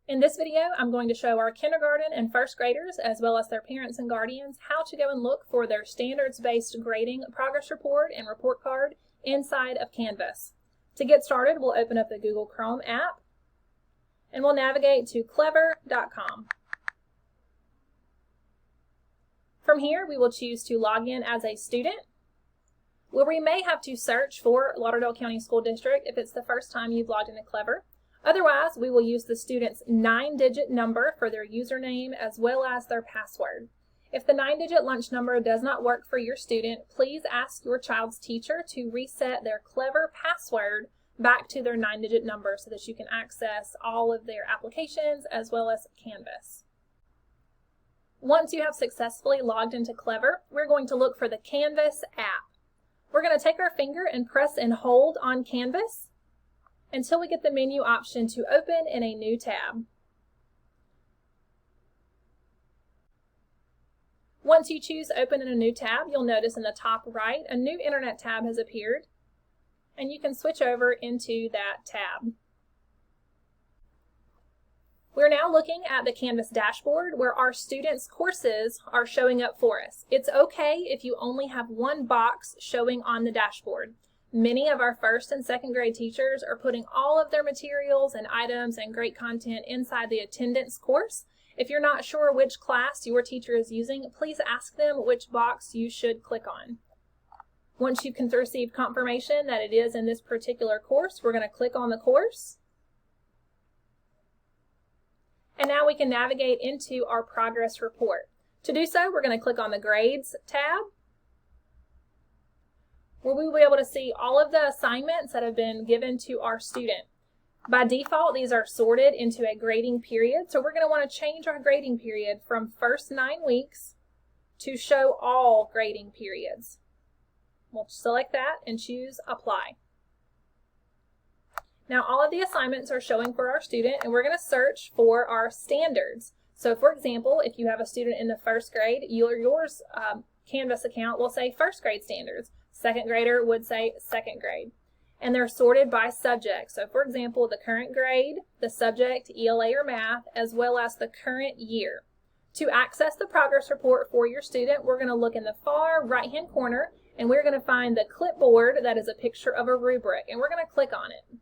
In this video, I'm going to show our kindergarten and first graders, as well as their parents and guardians, how to go and look for their standards-based grading progress report and report card inside of Canvas. To get started, we'll open up the Google Chrome app, and we'll navigate to clever.com. From here, we will choose to log in as a student, where we may have to search for Lauderdale County School District if it's the first time you've logged into Clever. Otherwise, we will use the student's 9-digit number for their username as well as their password. If the 9-digit lunch number does not work for your student, please ask your child's teacher to reset their Clever password back to their 9-digit number so that you can access all of their applications as well as Canvas. Once you have successfully logged into Clever, we're going to look for the Canvas app. We're going to take our finger and press and hold on Canvas until we get the menu option to open in a new tab. Once you choose Open in a new tab, you'll notice in the top right a new Internet tab has appeared, and you can switch over into that tab. We're now looking at the Canvas dashboard where our students' courses are showing up for us. It's okay if you only have one box showing on the dashboard. Many of our first and second grade teachers are putting all of their materials and items and great content inside the attendance course. If you're not sure which class your teacher is using, please ask them which box you should click on. Once you can receive confirmation that it is in this particular course, we're going to click on the course. And now we can navigate into our progress report. To do so, we're going to click on the Grades tab, where we will be able to see all of the assignments that have been given to our student. By default, these are sorted into a grading period, so we're going to want to change our grading period from first 9 weeks to show all grading periods. We'll select that and choose Apply. Now all of the assignments are showing for our student, and we're going to search for our standards. So for example, if you have a student in the first grade, yours Canvas account will say first grade standards. Second grader would say second grade. And they're sorted by subject. So for example, the current grade, the subject, ELA or math, as well as the current year. To access the progress report for your student, we're going to look in the far right-hand corner, and we're going to find the clipboard that is a picture of a rubric, and we're going to click on it.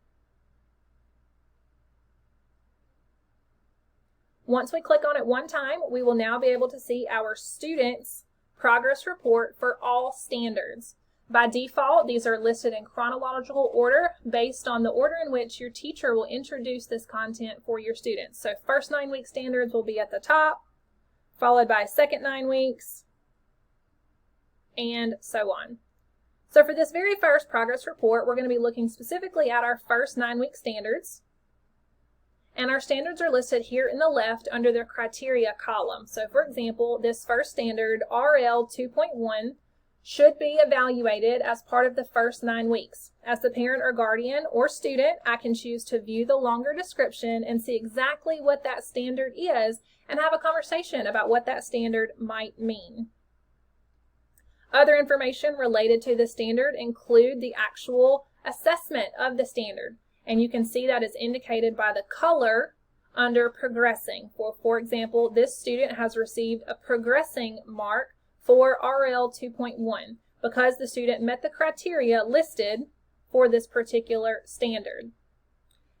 Once we click on it one time, we will now be able to see our student's progress report for all standards. By default, these are listed in chronological order based on the order in which your teacher will introduce this content for your students. So first 9 week standards will be at the top, followed by second 9 weeks, and so on. So for this very first progress report, we're going to be looking specifically at our first 9 week standards. And our standards are listed here in the left under their criteria column. So for example, this first standard, RL 2.1, should be evaluated as part of the first 9 weeks. As the parent or guardian or student, I can choose to view the longer description and see exactly what that standard is and have a conversation about what that standard might mean. Other information related to the standard include the actual assessment of the standard, and you can see that is indicated by the color under progressing. For example, this student has received a progressing mark for RL 2.1 because the student met the criteria listed for this particular standard.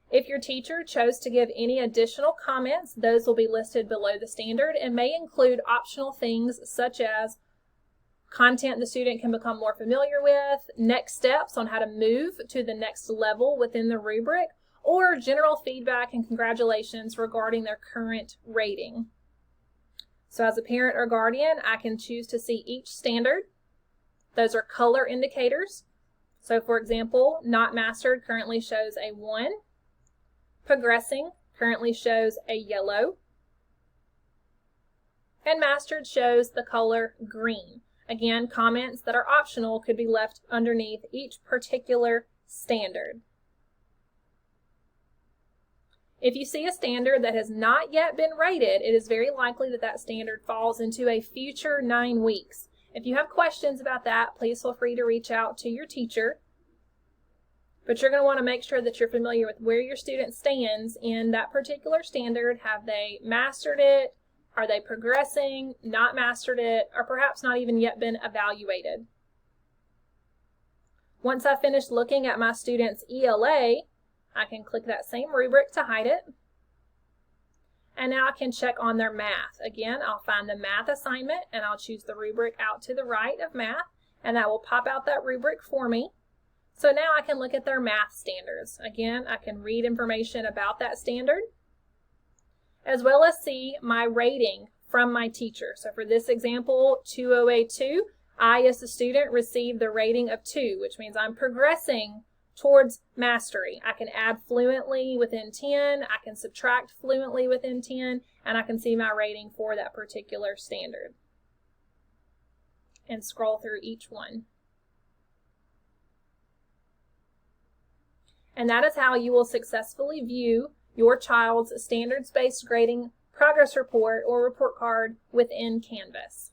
If your teacher chose to give any additional comments, those will be listed below the standard and may include optional things such as content the student can become more familiar with, next steps on how to move to the next level within the rubric, or general feedback and congratulations regarding their current rating. So as a parent or guardian, I can choose to see each standard. Those are color indicators. So for example, Not Mastered currently shows a 1. Progressing currently shows a yellow. And Mastered shows the color green. Again, comments that are optional could be left underneath each particular standard. If you see a standard that has not yet been rated, it is very likely that that standard falls into a future 9 weeks. If you have questions about that, please feel free to reach out to your teacher. But you're going to want to make sure that you're familiar with where your student stands in that particular standard. Have they mastered it? Are they progressing, not mastered it, or perhaps not even yet been evaluated? Once I finish looking at my student's ELA, I can click that same rubric to hide it. And now I can check on their math. Again, I'll find the math assignment and I'll choose the rubric out to the right of math, and that will pop out that rubric for me. So now I can look at their math standards. Again, I can read information about that standard, as well as see my rating from my teacher. So for this example, 208-2, I as the student received the rating of 2, which means I'm progressing towards mastery. I can add fluently within 10, I can subtract fluently within 10, and I can see my rating for that particular standard. And scroll through each one. And that is how you will successfully view your child's standards-based grading progress report or report card within Canvas.